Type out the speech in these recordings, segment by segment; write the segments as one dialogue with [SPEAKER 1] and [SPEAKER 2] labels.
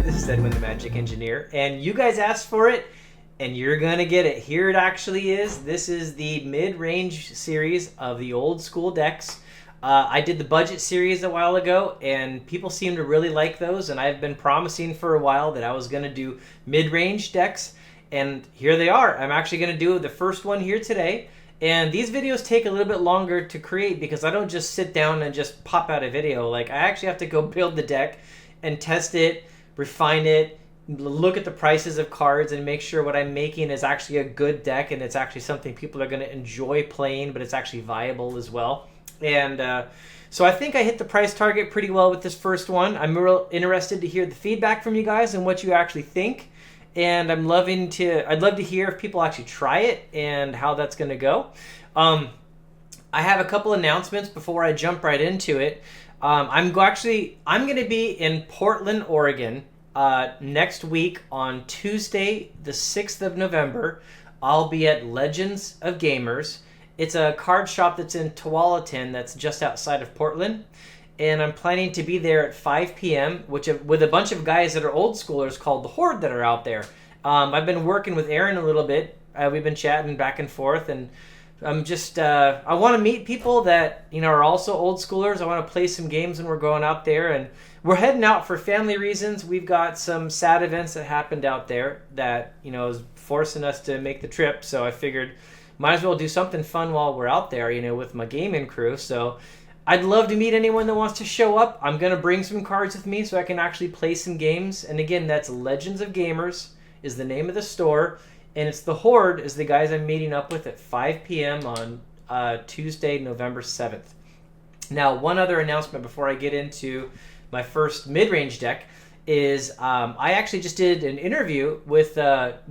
[SPEAKER 1] This is Edwin, the Magic Engineer, and you guys asked for it, and you're gonna get it. Here it actually is. This is the mid-range series of the old school decks. I did the budget series a while ago, and people seem to really like those, and I've been promising for a while that I was gonna do mid-range decks, and here they are. I'm actually gonna do the first one here today. And these videos take a little bit longer to create because I don't just sit down and just pop out a video. Like, I actually have to go build the deck and test it, refine it, look at the prices of cards, and make sure what I'm making is actually a good deck and it's actually something people are going to enjoy playing, but it's actually viable as well. And so I think I hit the price target pretty well with this first one. I'm real interested to hear the feedback from you guys and what you actually think. And I'd love to hear if people actually try it and how that's going to go. I have a couple announcements before I jump right into it. I'm going to be in Portland, Oregon next week on Tuesday, the 6th of November. I'll be at Legends of Gamers. It's a card shop that's in Tualatin that's just outside of Portland. And I'm planning to be there at 5 p.m., with a bunch of guys that are old schoolers called the Horde that are out there. I've been working with Aaron a little bit. We've been chatting back and forth, and I'm just I want to meet people that are also old schoolers. I want to play some games when we're going out there, and we're heading out for family reasons. We've got some sad events that happened out there that is forcing us to make the trip. So I figured might as well do something fun while we're out there, with my gaming crew. So I'd love to meet anyone that wants to show up. I'm going to bring some cards with me so I can actually play some games. And again, that's Legends of Gamers is the name of the store. And it's the Horde is the guys I'm meeting up with at 5 p.m. on Tuesday, November 7th. Now, one other announcement before I get into my first mid-range deck is I actually just did an interview with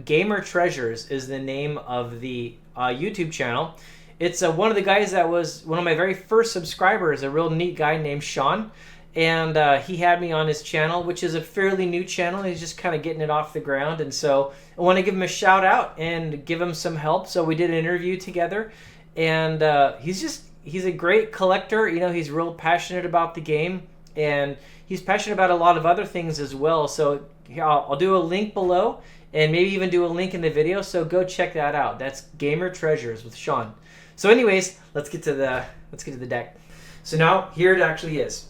[SPEAKER 1] Gamer Treasures is the name of the YouTube channel. It's one of the guys that was one of my very first subscribers, a real neat guy named Sean. And he had me on his channel, which is a fairly new channel. He's just kind of getting it off the ground. And so I want to give him a shout out and give him some help. So we did an interview together. And he's a great collector. He's real passionate about the game. And he's passionate about a lot of other things as well. So I'll do a link below and maybe even do a link in the video. So go check that out. That's Gamer Treasures with Sean. So anyways, let's get to the deck. So now here it actually is,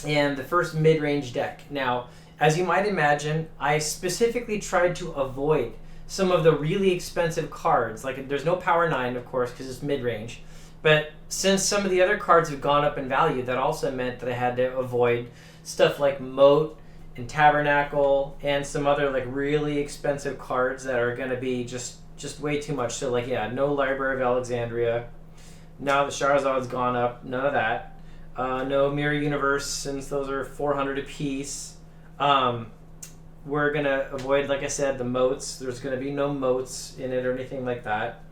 [SPEAKER 1] and the first mid-range deck. Now, as you might imagine, I specifically tried to avoid some of the really expensive cards. Like, there's no Power 9, of course, because it's mid-range. But since some of the other cards have gone up in value, that also meant that I had to avoid stuff like Moat and Tabernacle and some other like really expensive cards that are going to be just way too much. So no Library of Alexandria. Now the Charizard's gone up. None of that. No Mirror Universe, since those are 400 apiece. We're going to avoid, like I said, the Moats. There's going to be no Moats in it or anything like that.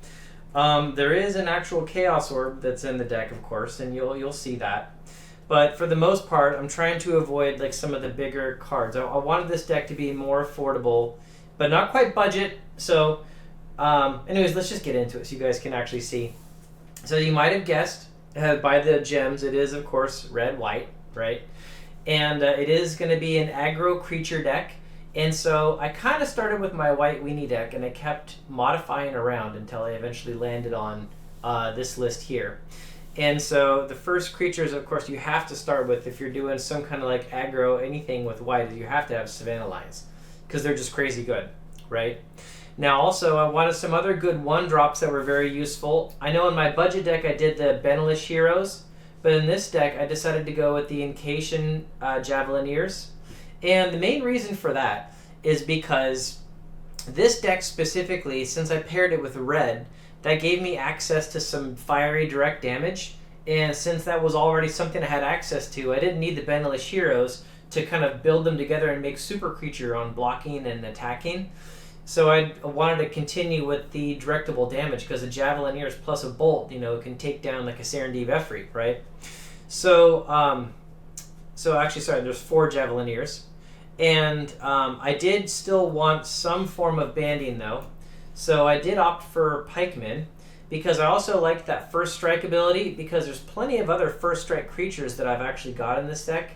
[SPEAKER 1] There is an actual Chaos Orb that's in the deck, of course, and you'll see that. But for the most part, I'm trying to avoid like some of the bigger cards. I wanted this deck to be more affordable, but not quite budget. So anyways, let's just get into it so you guys can actually see. So you might have guessed by the gems, it is, of course, red-white, right? And it is going to be an aggro creature deck. And so I kind of started with my white weenie deck, and I kept modifying around until I eventually landed on this list here. And so the first creatures, of course, you have to start with, if you're doing some kind of like aggro, anything with white, you have to have Savannah Lions, because they're just crazy good, right? Now, also, I wanted some other good one-drops that were very useful. I know in my budget deck I did the Benelish Heroes, but in this deck I decided to go with the Incation Javelineers. And the main reason for that is because this deck specifically, since I paired it with red, that gave me access to some fiery direct damage. And since that was already something I had access to, I didn't need the Benelish Heroes to kind of build them together and make super creature on blocking and attacking. So I wanted to continue with the directable damage, because the Javelineers plus a Bolt, can take down like a Serendib Efreet, right? So actually, sorry, there's 4 Javelineers. And I did still want some form of banding, though. So I did opt for Pikemen, because I also like that first strike ability, because there's plenty of other first strike creatures that I've actually got in this deck.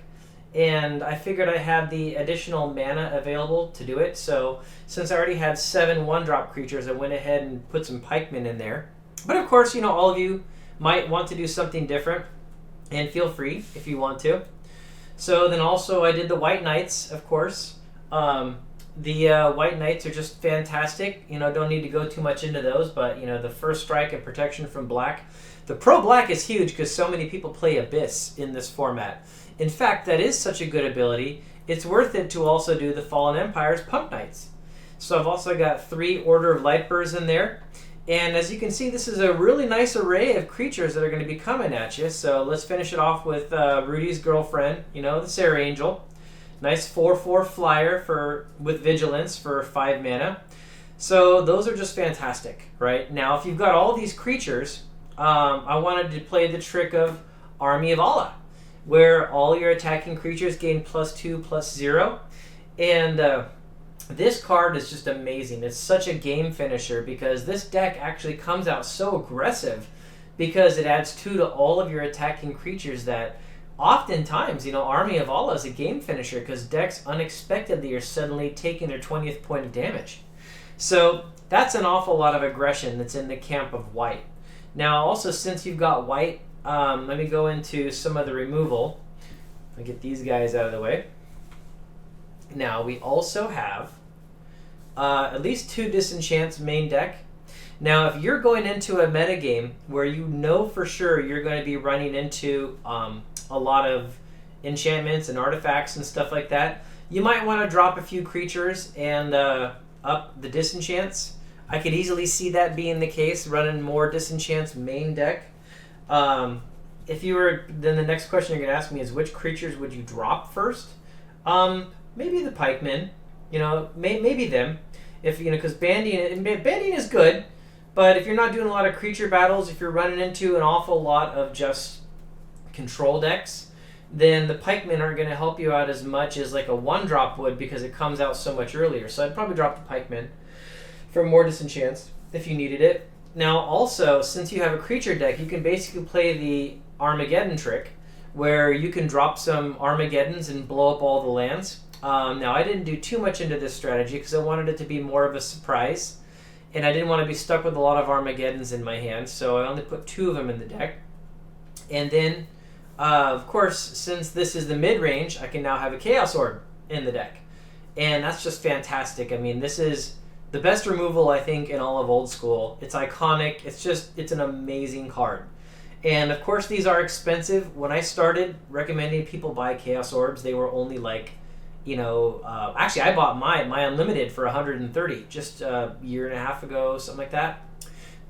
[SPEAKER 1] and I figured I had the additional mana available to do it. So since I already had 7 1-drop creatures, I went ahead and put some pikemen in there. But of course, all of you might want to do something different, and feel free if you want to. So then also I did the White Knights, of course. The White Knights are just fantastic. Don't need to go too much into those, but the first strike and protection from black. The Pro Black is huge because so many people play Abyss in this format. In fact, that is such a good ability, it's worth it to also do the Fallen Empire's Punk Knights. So I've also got 3 Order of Lightbirds in there. And as you can see, this is a really nice array of creatures that are going to be coming at you. So let's finish it off with Rudy's girlfriend, the Sarah Angel. Nice 4/4 flyer with Vigilance for 5 mana. So those are just fantastic, right? Now, if you've got all these creatures, I wanted to play the trick of Army of Allah, where all your attacking creatures gain +2/+0. And this card is just amazing. It's such a game finisher because this deck actually comes out so aggressive because it adds 2 to all of your attacking creatures that oftentimes, Army of Allah is a game finisher because decks unexpectedly are suddenly taking their 20th point of damage. So that's an awful lot of aggression that's in the camp of white. Now also, since you've got white, let me go into some of the removal. I'll get these guys out of the way. Now we also have at least 2 disenchants main deck. Now if you're going into a metagame where you know for sure you're going to be running into a lot of enchantments and artifacts and stuff like that, you might want to drop a few creatures and up the disenchants. I could easily see that being the case, running more disenchants main deck. Then the next question you're going to ask me is which creatures would you drop first? Maybe the pikemen, maybe them, because banding is good, but if you're not doing a lot of creature battles, if you're running into an awful lot of just control decks, then the pikemen aren't going to help you out as much as like a 1-drop would because it comes out so much earlier. So I'd probably drop the pikemen for more disenchants if you needed it. Now also, since you have a creature deck, you can basically play the Armageddon trick where you can drop some Armageddons and blow up all the lands. Now I didn't do too much into this strategy because I wanted it to be more of a surprise, and I didn't want to be stuck with a lot of Armageddons in my hand, so I only put 2 of them in the deck. And then, of course, since this is the mid-range, I can now have a Chaos Orb in the deck, and that's just fantastic. I mean, this is the best removal, I think, in all of Old School. It's iconic. It's an amazing card. And of course, these are expensive. When I started recommending people buy Chaos Orbs, they were only like, actually, I bought my Unlimited for $130 just a year and a half ago, something like that.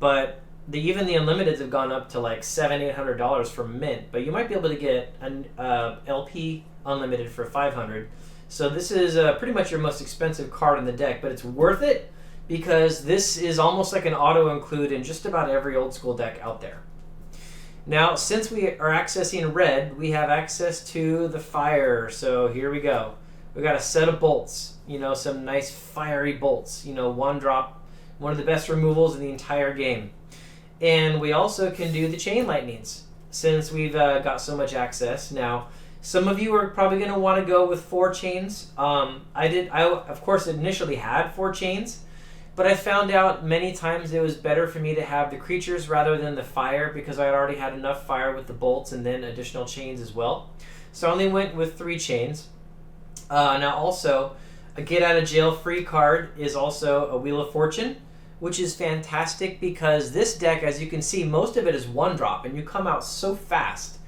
[SPEAKER 1] But even the Unlimiteds have gone up to like $700-800 for mint. But you might be able to get an LP Unlimited for $500. So this is pretty much your most expensive card in the deck, but it's worth it because this is almost like an auto-include in just about every Old School deck out there. Now, since we are accessing red, we have access to the fire. So here we go. We got a set of bolts, some nice fiery bolts, 1-drop, one of the best removals in the entire game. And we also can do the chain lightnings since we've got so much access. Now, some of you are probably going to want to go with 4 chains. I of course initially had 4 chains, but I found out many times it was better for me to have the creatures rather than the fire because I had already had enough fire with the bolts and then additional chains as well. So I only went with 3 chains. Now also, a get out of jail free card is also a Wheel of Fortune, which is fantastic because this deck, as you can see, most of it is 1-drop and you come out so fast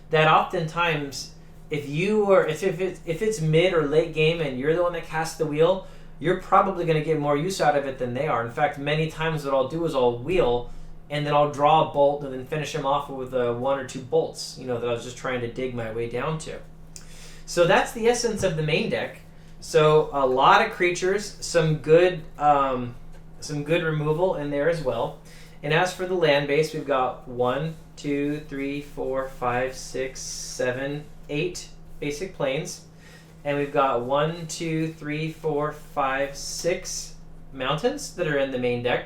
[SPEAKER 1] that oftentimes if it's mid or late game and you're the one that casts the wheel, you're probably going to get more use out of it than they are. In fact, many times what I'll do is I'll wheel and then I'll draw a bolt and then finish them off with 1 or 2 bolts, that I was just trying to dig my way down to. So that's the essence of the main deck. So a lot of creatures, some good removal in there as well. And as for the land base, we've got 1, 2, 3, 4, 5, 6, 7, 8 basic planes. And we've got 1, 2, 3, 4, 5, 6 mountains that are in the main deck.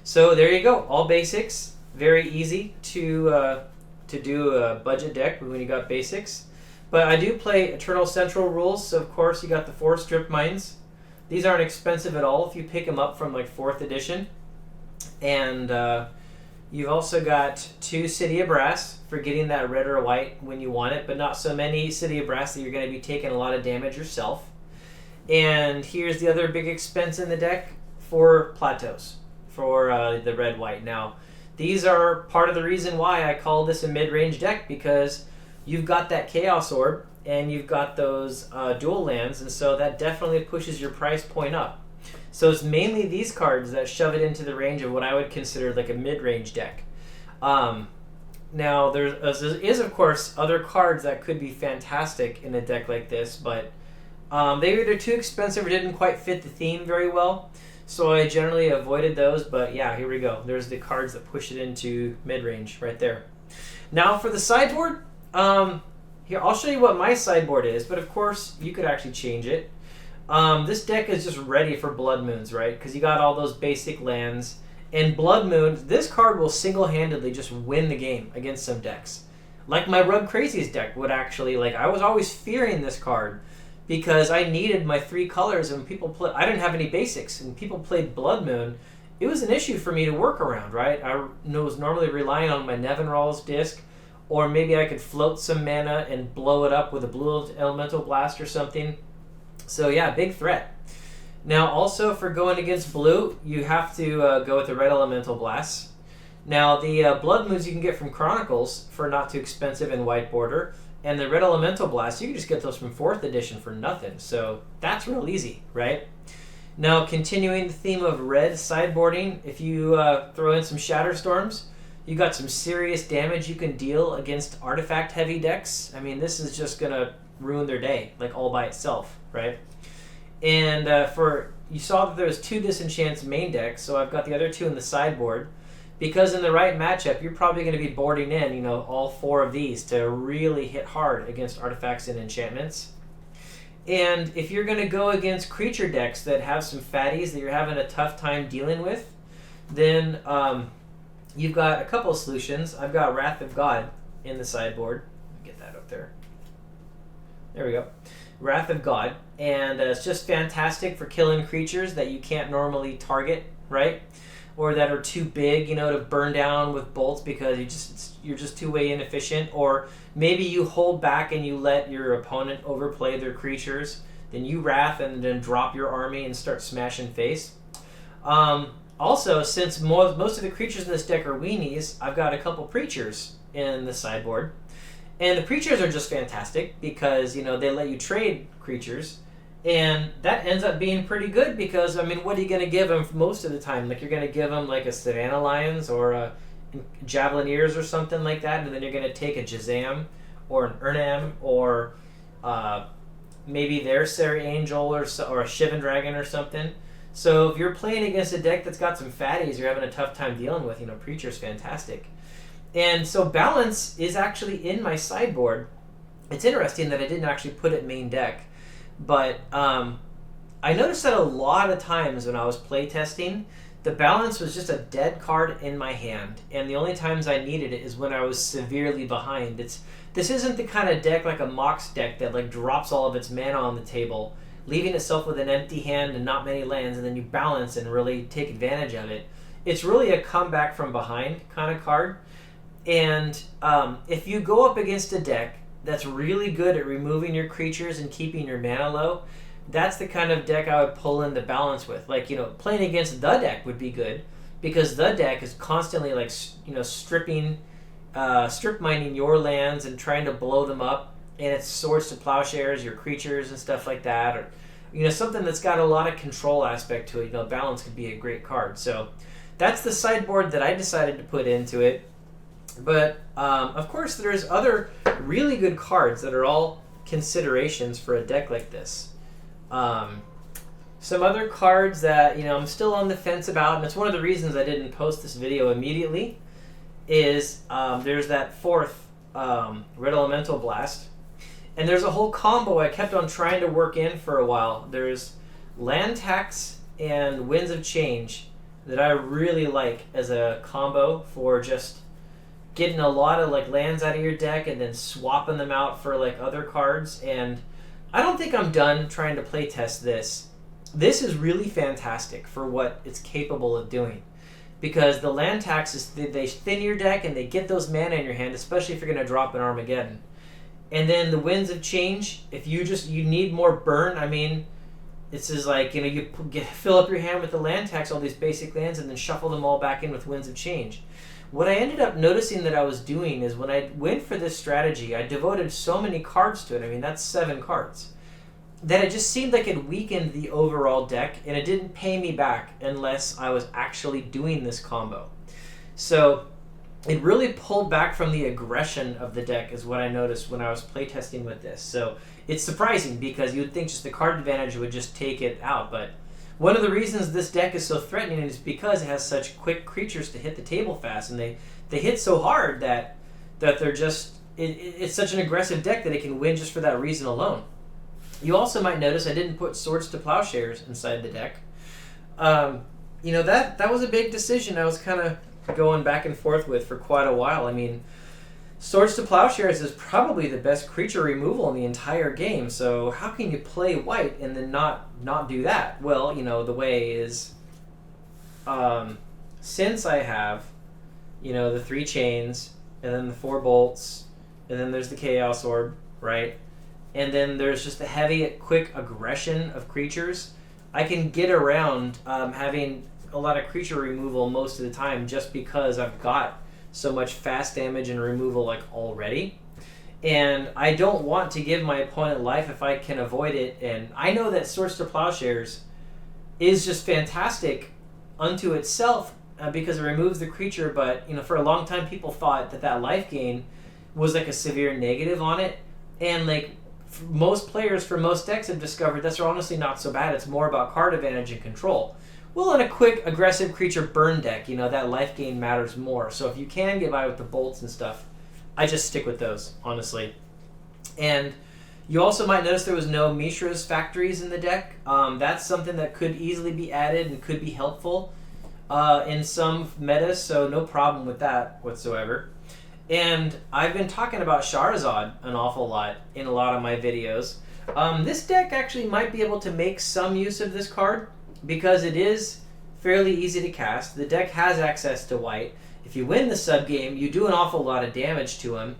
[SPEAKER 1] So there you go, all basics. Very easy to do a budget deck when you got basics. But I do play Eternal Central rules, so of course you got the 4 strip mines. These aren't expensive at all if you pick them up from like 4th edition. And you've also got 2 City of Brass for getting that red or white when you want it, but not so many City of Brass that you're going to be taking a lot of damage yourself. And here's the other big expense in the deck, 4 plateaus for the red-white. Now, these are part of the reason why I call this a mid-range deck, because you've got that Chaos Orb and you've got those dual lands, and so that definitely pushes your price point up. So it's mainly these cards that shove it into the range of what I would consider like a mid-range deck. Now, there is, of course, other cards that could be fantastic in a deck like this, but they were either too expensive or didn't quite fit the theme very well. So I generally avoided those, but yeah, here we go. There's the cards that push it into mid-range right there. Now for the sideboard, here, I'll show you what my sideboard is, but of course, you could actually change it. This deck is just ready for Blood Moons, right? Because you got all those basic lands. And Blood Moons, this card will single-handedly just win the game against some decks. Like my Rub Crazies deck would actually, like, I was always fearing this card because I needed my 3 colors and I didn't have any basics, and people played Blood Moon. It was an issue for me to work around, right? I was normally relying on my Nevinrall's disc, or maybe I could float some mana and blow it up with a blue elemental blast or something. So yeah, big threat. Now also for going against blue, you have to go with the red elemental blasts. Now the Blood Moons you can get from Chronicles for not too expensive in white border, and the red elemental blasts you can just get those from 4th edition for nothing. So that's real easy, right? Now continuing the theme of red sideboarding, if you throw in some Shatterstorms, you got some serious damage you can deal against artifact heavy decks. I mean, this is just gonna ruin their day, like all by itself, right? And you saw that there was 2 disenchants main decks, so I've got the other 2 in the sideboard, because in the right matchup, you're probably going to be boarding in, all 4 of these to really hit hard against artifacts and enchantments. And if you're going to go against creature decks that have some fatties that you're having a tough time dealing with, then you've got a couple of solutions. I've got Wrath of God in the sideboard. Get that up there. There we go. Wrath of God. And it's just fantastic for killing creatures that you can't normally target, right? Or that are too big, to burn down with bolts because you're just too way inefficient. Or maybe you hold back and you let your opponent overplay their creatures. Then you Wrath and then drop your army and start smashing face. Also, since most of the creatures in this deck are weenies, I've got a couple Preachers in the sideboard. And the Preachers are just fantastic because, they let you trade creatures. And that ends up being pretty good because, what are you going to give them most of the time? Like, you're going to give them, like, a Savannah Lions or a Javelineers or something like that, and then you're going to take a Jazam or an Urnam or maybe their Serry Angel or a Shivan Dragon or something. So if you're playing against a deck that's got some fatties you're having a tough time dealing with, Preacher's fantastic. And so Balance is actually in my sideboard. It's interesting that I didn't actually put it main deck. But I noticed that a lot of times when I was playtesting, the Balance was just a dead card in my hand. And the only times I needed it is when I was severely behind. This isn't the kind of deck like a Mox deck that like drops all of its mana on the table, leaving itself with an empty hand and not many lands, and then you balance and really take advantage of it. It's really a comeback from behind kind of card. And if you go up against a deck that's really good at removing your creatures and keeping your mana low, that's the kind of deck I would pull in the Balance with. Like, playing against the deck would be good because the deck is constantly like, strip mining your lands and trying to blow them up, and it's Swords to Plowshares, your creatures and stuff like that, or something that's got a lot of control aspect to it. Balance could be a great card. So that's the sideboard that I decided to put into it. But of course, there's other really good cards that are all considerations for a deck like this. Some other cards that I'm still on the fence about, and it's one of the reasons I didn't post this video immediately, is there's that 4th Red Elemental Blast. And there's a whole combo I kept on trying to work in for a while. There's Land Tax and Winds of Change that I really like as a combo for just getting a lot of like lands out of your deck and then swapping them out for like other cards. And I don't think I'm done trying to play test this. This is really fantastic for what it's capable of doing, because the land taxes, they thin your deck and they get those mana in your hand, especially if you're going to drop an Armageddon. And then the Winds of Change, if you need more burn, I mean, this is like, you fill up your hand with the land tax, all these basic lands, and then shuffle them all back in with Winds of Change. What I ended up noticing that I was doing is when I went for this strategy, I devoted so many cards to it. I mean, that's 7 cards. That it just seemed like it weakened the overall deck, and it didn't pay me back unless I was actually doing this combo. So it really pulled back from the aggression of the deck is what I noticed when I was playtesting with this. So it's surprising because you would think just the card advantage would just take it out. But one of the reasons this deck is so threatening is because it has such quick creatures to hit the table fast, and they hit so hard that they're just... It's such an aggressive deck that it can win just for that reason alone. You also might notice I didn't put Swords to Plowshares inside the deck. That was a big decision I was kind of going back and forth with for quite a while. I mean, Swords to Plowshares is probably the best creature removal in the entire game, so how can you play white and then not do that? Well, the way is, since I have, the 3 chains, and then the 4 bolts, and then there's the Chaos Orb, right? And then there's just the heavy, quick aggression of creatures. I can get around having a lot of creature removal most of the time just because I've got so much fast damage and removal like already. And I don't want to give my opponent life if I can avoid it. And I know that Swords to Plowshares is just fantastic unto itself because it removes the creature. But for a long time, people thought that life gain was like a severe negative on it. And like most players for most decks have discovered that's honestly not so bad. It's more about card advantage and control. Well, in a quick, aggressive creature burn deck, that life gain matters more. So if you can get by with the bolts and stuff, I just stick with those, honestly. And you also might notice there was no Mishra's Factories in the deck. That's something that could easily be added and could be helpful in some metas, so no problem with that whatsoever. And I've been talking about Charizard an awful lot in a lot of my videos. This deck actually might be able to make some use of this card because it is fairly easy to cast. The deck has access to white. If you win the subgame, you do an awful lot of damage to him.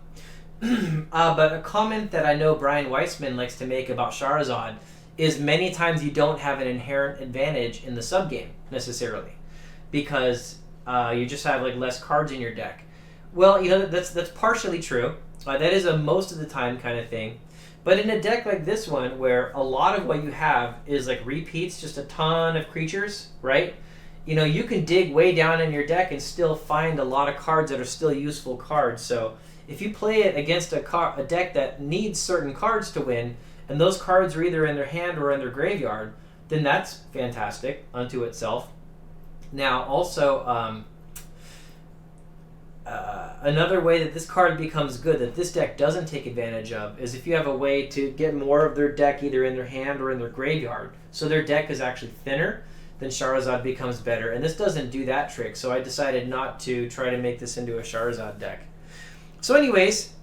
[SPEAKER 1] But a comment that I know Brian Weissman likes to make about Charizard is many times you don't have an inherent advantage in the subgame necessarily because you just have like less cards in your deck. Well, that's partially true. That is a most of the time kind of thing. But in a deck like this one, where a lot of what you have is like repeats, just a ton of creatures, right? You can dig way down in your deck and still find a lot of cards that are still useful cards. So if you play it against a deck that needs certain cards to win, and those cards are either in their hand or in their graveyard, then that's fantastic unto itself. Now, also, another way that this card becomes good that this deck doesn't take advantage of is if you have a way to get more of their deck either in their hand or in their graveyard. So their deck is actually thinner, then Charizard becomes better. And this doesn't do that trick, so I decided not to try to make this into a Charizard deck. So anyways,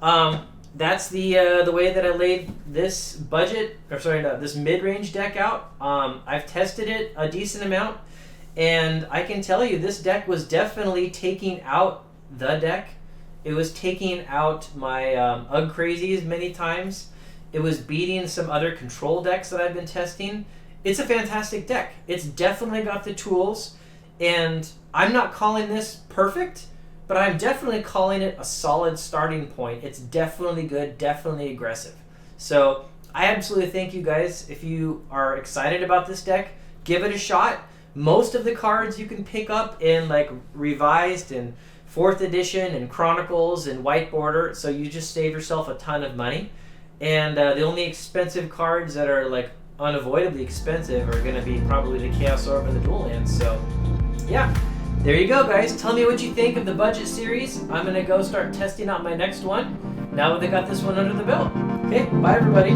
[SPEAKER 1] that's the way that I laid this this mid-range deck out. I've tested it a decent amount, and I can tell you this deck was definitely taking out the deck. It was taking out my Ugg Crazies many times. It was beating some other control decks that I've been testing. It's a fantastic deck. It's definitely got the tools, and I'm not calling this perfect, but I'm definitely calling it a solid starting point. It's definitely good, definitely aggressive. So I absolutely think you guys, if you are excited about this deck, give it a shot. Most of the cards you can pick up in like Revised and 4th edition and Chronicles and White Border, so you just save yourself a ton of money. And the only expensive cards that are like unavoidably expensive are going to be probably the Chaos Orb and the Dual Lands. So yeah, there you go, guys. Tell me what you think of the budget series. I'm going to go start testing out my next one now that I got this one under the belt. Okay, bye everybody.